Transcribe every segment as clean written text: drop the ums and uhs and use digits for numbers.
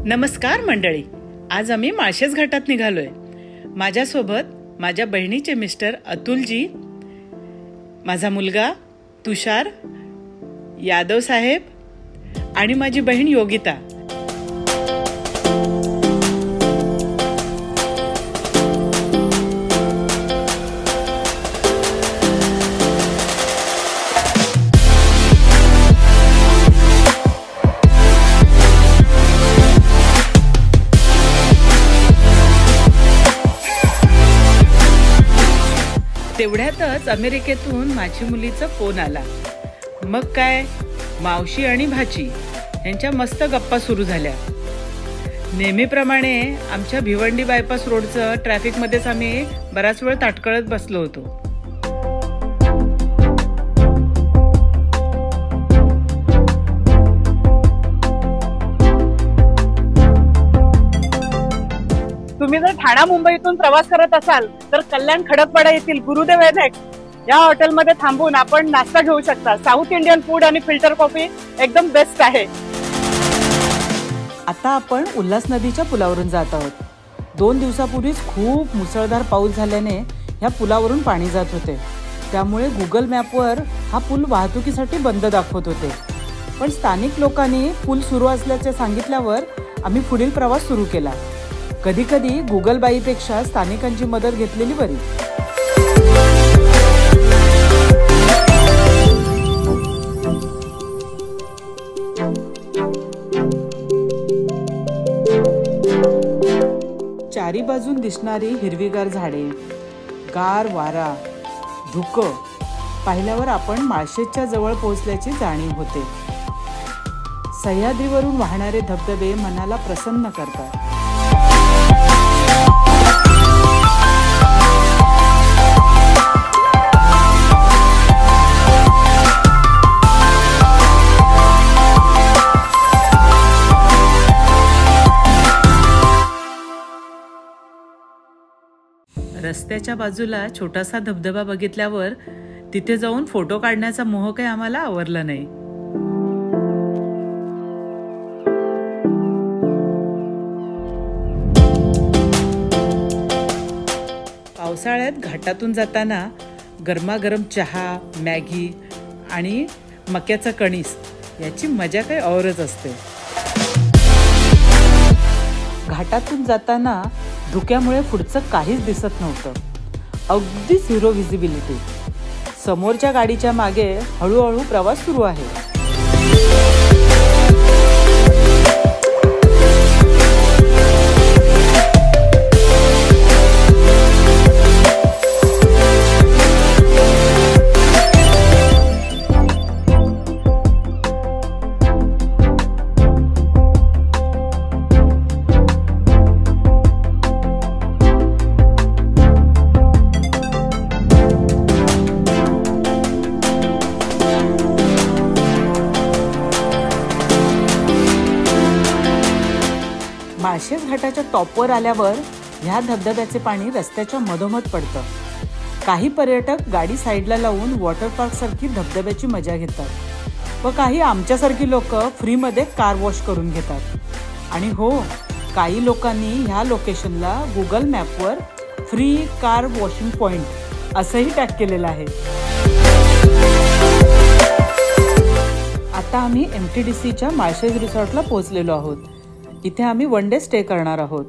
नमस्कार मंडळी, आज आम्ही माळशेज घाटात निघालोय. माझ्यासोबत माझ्या बहिणीचे मिस्टर अतुलजी, माझा मुलगा तुषार, यादव साहेब आणि माझी बहीण योगिता. तेवढ्यातच अमेरिकेतून माझी मुलीचा फोन आला. मग काय, मावशी आणि भाची यांच्या मस्त गप्पा सुरू झाल्या. नेहमीप्रमाणे आमच्या भिवंडी बायपास रोडचं ट्रॅफिकमध्येच आम्ही बराच वेळ ताटकळत बसलो होतो. तुम्ही जर ठाणा मुंबईतून प्रवास करत असाल तर कल्याण खडकपाडा येथील गुरुदेव या हॉटेलमध्ये थांबून आपण नाश्ता घेऊ शकता. साऊथ इंडियन फूड आणि फिल्टर कॉफी एकदम बेस्ट आहे. आता आपण उल्हास नदीच्या पुलावरून जात आहोत. 2 दिवसापूर्वीच खूप मुसळधार पाऊस झाल्याने ह्या पुलावरून पाणी जात होते. त्यामुळे गुगल मॅपवर हा पूल वाहतुकीसाठी बंद दाखवत होते. पण स्थानिक लोकांनी पूल सुरू असल्याचे सांगितल्यावर आम्ही पुढील प्रवास सुरू केला. कधी कधी गुगल बाईपेक्षा स्थानिकांची मदत घेतलेली बरी. चारी बाजून दिसणारी हिरवीगार झाडे, गार वारा, धुकं पाहिल्यावर आपण माळशेजच्या जवळ पोहोचल्याची जाणीव होते. सह्याद्रीवरून वाहणारे धबधबे मनाला प्रसन्न करतात. रस्त्याच्या बाजूला छोटासा धबधबा बघितल्यावर तिथे जाऊन फोटो काढण्याचा मोह काही आम्हाला आवरला नाही. पावसाळ्यात घाटातून जाताना गरमागरम चहा, मॅगी आणि मक्याचा कणीस याची मजा काही औरच असते. घाटातून जाताना धुक्यामुळे पुढचं काहीच दिसत नव्हतं. अगदी झिरो व्हिजिबिलिटी. समोरच्या गाडीच्या मागे हळूहळू प्रवास सुरू आहे. माळशेज घाटाच्या टॉपवर आल्यावर ह्या धबधब्याचे पाणी रस्त्याच्या मधोमध पडतं. काही पर्यटक गाडी साईडला लावून वॉटर पार्क सारखी धबधब्याची मजा घेतात व काही आमच्यासारखी लोक फ्रीमध्ये कार वॉश करून घेतात. आणि हो, काही लोकांनी ह्या लोकेशनला गुगल मॅपवर फ्री कार वॉशिंग पॉइंट असंही टॅग केलेलं आहे. आता आम्ही MTDCच्या माळशेज रिसॉर्टला पोहोचलेलो आहोत. इथे आम्ही 1 डे स्टे करणार आहोत.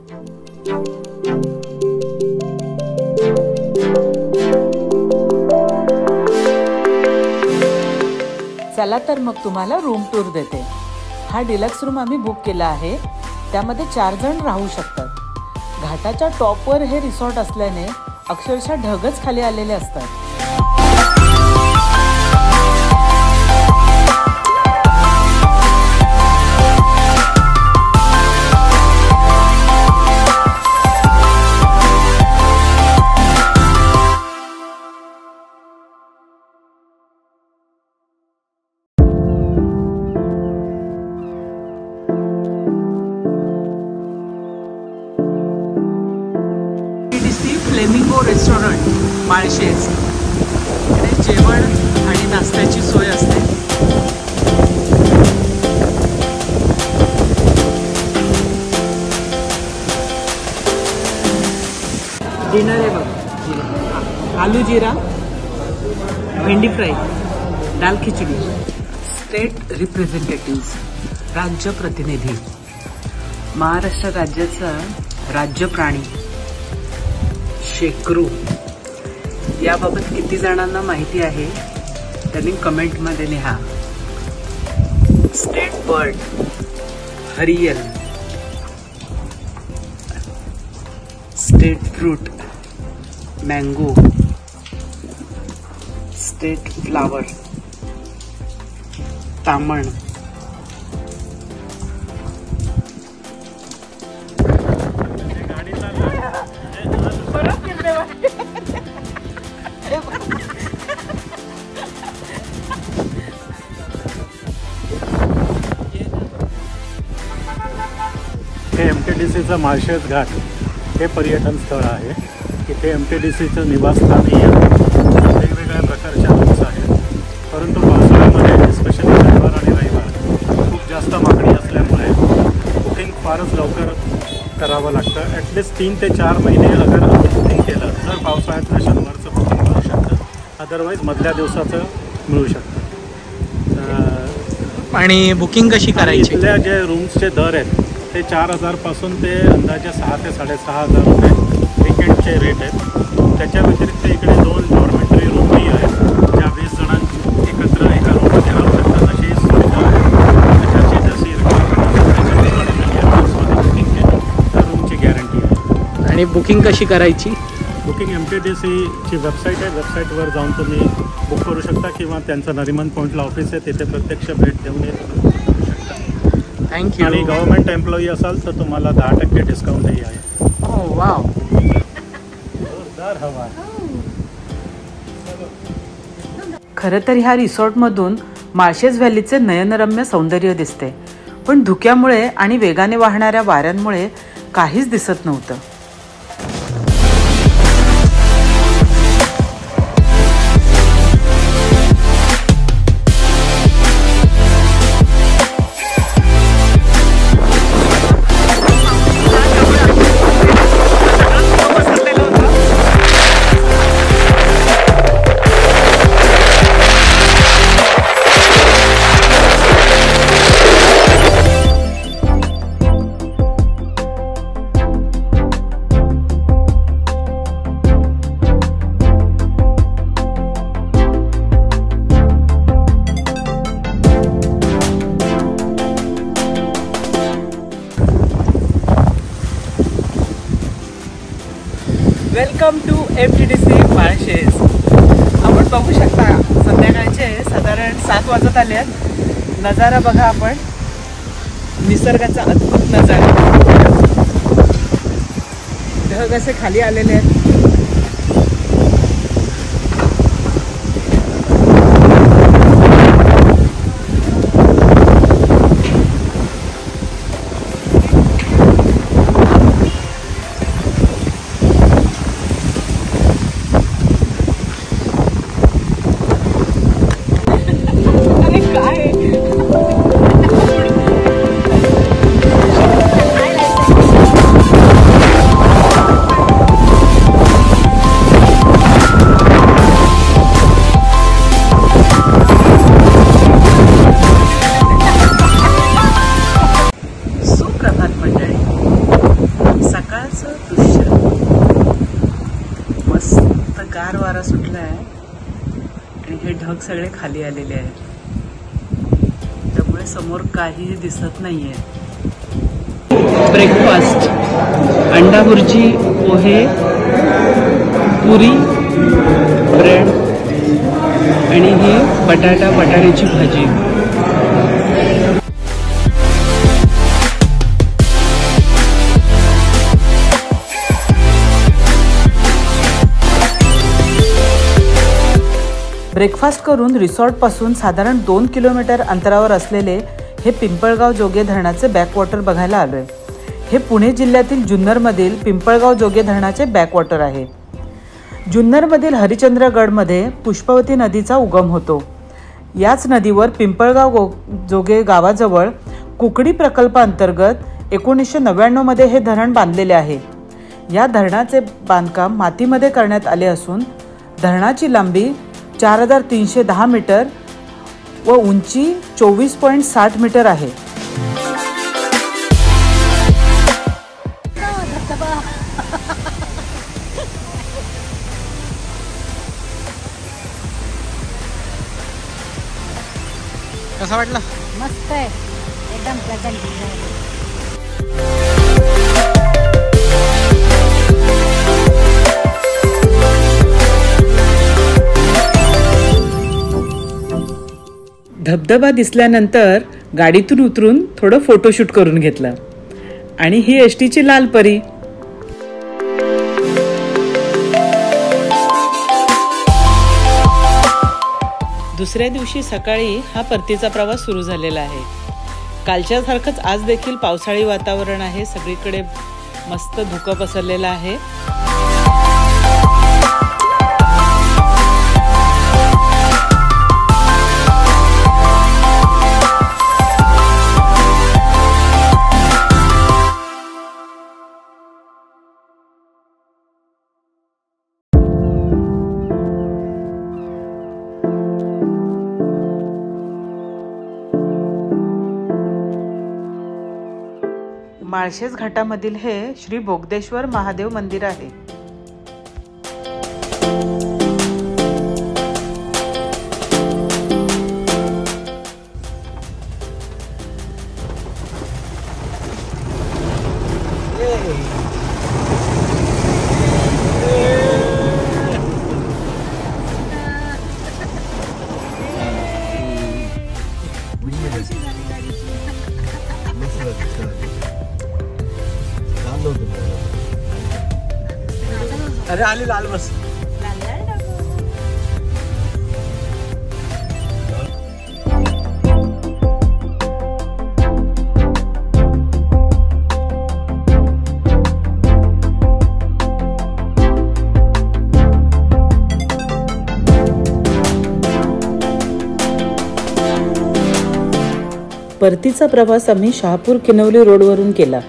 चला तर मग तुम्हाला रूम टूर देते. हा डिलक्स रूम आम्ही बुक केला आहे. त्यामध्ये 4 जण राहू शकतात. घाटाच्या टॉपवर हे रिसॉर्ट असल्याने अक्षरशः ढगच खाली आलेले असतात. फ्लेमिंगो रेस्टॉरंट माळशेज, इकडे जेवण आणि नाश्त्याची सोय असते. डिनर आहे बघ, आलू जीरा, भेंडी फ्राय, दाल खिचडी. स्टेट रिप्रेझेंटेटिव्ह, राज्य प्रतिनिधी. महाराष्ट्र राज्याचा राज्य प्राणी शेकरू. याबाबत किती जणांना माहिती आहे त्यांनी कमेंटमध्ये लिहा. State bird Hariyal. State fruit mango. State flower Taman. हे MTDCचं माळशेज घाट हे पर्यटन स्थळ आहे. इथे MTDCचं निवासस्थानही आहे. वेगवेगळ्या प्रकारच्या रूम्स आहेत, परंतु पावसाळ्यामध्ये स्पेशली शनिवार आणि रविवार खूप जास्त मागणी असल्यामुळे बुकिंग फारच लवकर करावं लागतं. ॲटलिस्ट 3 ते 4 महिने अगर बुकिंग केलं तर पावसाळ्यातलं शनिवारचं बुकिंग मिळू शकतं, अदरवाईज मधल्या दिवसाचं मिळू शकतं. आणि बुकिंग कशी करायची? इथल्या जे रूम्सचे दर आहेत ते 4,000 पासून ते अंदाजे 6,000 ते 6,500 रुपये वीकेंडचे रेट आहेत. त्याच्या व्यतिरिक्त इकडे 2 डॉर्मेटरी रूमही आहेत, ज्या 20 जणांना एकत्र एका रूममध्ये राहू शकतात अशी सुविधा आहे. त्याच्याची जशी बुकिंग केली तर रूमची गॅरंटी आहे. आणि बुकिंग कशी करायची? बुकिंग MTDCची वेबसाईट आहे, वेबसाईटवर जाऊन तुम्ही बुक करू शकता किंवा त्यांचं नरिमन पॉईंटला ऑफिस आहे तिथे प्रत्यक्ष भेट देऊन करू शकता. थँक्यू. आणि गव्हर्नमेंट एम्प्लॉई असाल तर तुम्हाला 10% डिस्काउंटही आहे. ओह वाव, जोरदार हवा आहे. खरं तर ह्या रिसॉर्टमधून माळशेज व्हॅलीचे नयनरम्य सौंदर्य दिसते, पण धुक्यामुळे आणि वेगाने वाहणाऱ्या वाऱ्यांमुळे काहीच दिसत नव्हतं. Welcome to MTDC Malshej. आपण बघू शकता संध्याकाळचे साधारण 7 वाजत आले आहेत. नजारा बघा आपण, निसर्गाचा अद्भुत नजारा. ढग असे खाली आलेले आहेत. गार वारा सुटला आहे आणि हे ढग सगळे खाली आलेले आहेत, त्यामुळे समोर काहीही दिसत नाहीये. ब्रेकफास्ट अंडा भुर्जी, पोहे, पुरी, ब्रेड आणि ही बटाट्याची भाजी. ब्रेकफास्ट करून रिसॉर्टपासून साधारण 2 किलोमीटर अंतरावर असलेले हे पिंपळगाव जोगे धरणाचे बॅकवॉटर बघायला आलोय. हे पुणे जिल्ह्यातील जुन्नरमधील पिंपळगाव जोगे धरणाचे बॅकवॉटर आहे. जुन्नरमधील हरिश्चंद्रगडमध्ये पुष्पवती नदीचा उगम होतो. याच नदीवर पिंपळगाव जोगे गावाजवळ कुकडी प्रकल्पाअंतर्गत 1999 मध्ये हे धरण बांधलेले आहे. या धरणाचे बांधकाम मातीमध्ये करण्यात आले असून धरणाची लांबी 4310 मीटर व उंची 24.60 मीटर आहे. कसा वाटला? मस्त आहे, एकदम प्लेझंट. धबधबा दिसल्यानंतर गाडीतून उतरून थोडं फोटोशूट करून घेतलं. आणि ही एसटीची लाल परी. दुसऱ्या दिवशी सकाळी हा परतीचा प्रवास सुरू झालेला आहे. कालच्यासारखंच आज देखील पावसाळी वातावरण आहे. सगळीकडे मस्त धुकं पसरलेलं आहे. माळशेज घाटामधील हे श्री बोगदेश्वर महादेव मंदिर आहे. अरे आली लाल बस. परतीचा प्रवास आम्ही शहापूर किनवली रोडवरून केला.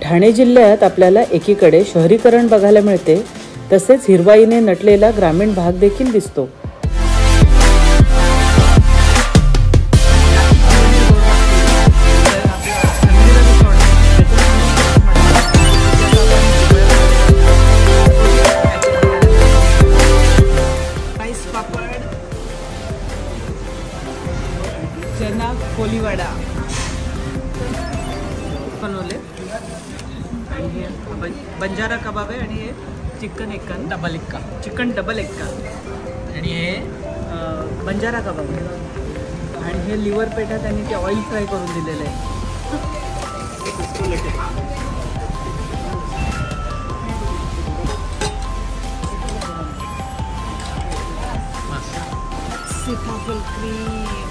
ठाणे जिल्ह्यात आपल्याला एकीकडे शहरीकरण बघायला मिळते, तसेच हिरवाईने नटलेला ग्रामीण भाग देखील दिसतो. चना कोलीवाडा बनवले आणि हे बंजारा कबाब आहे आणि हे चिकन डबल एक्का आणि हे बंजारा कबाब आणि हे लिव्हर पेठा त्यांनी ते ऑइल फ्राय करून दिलेलं आहे. सीताफळ क्रीम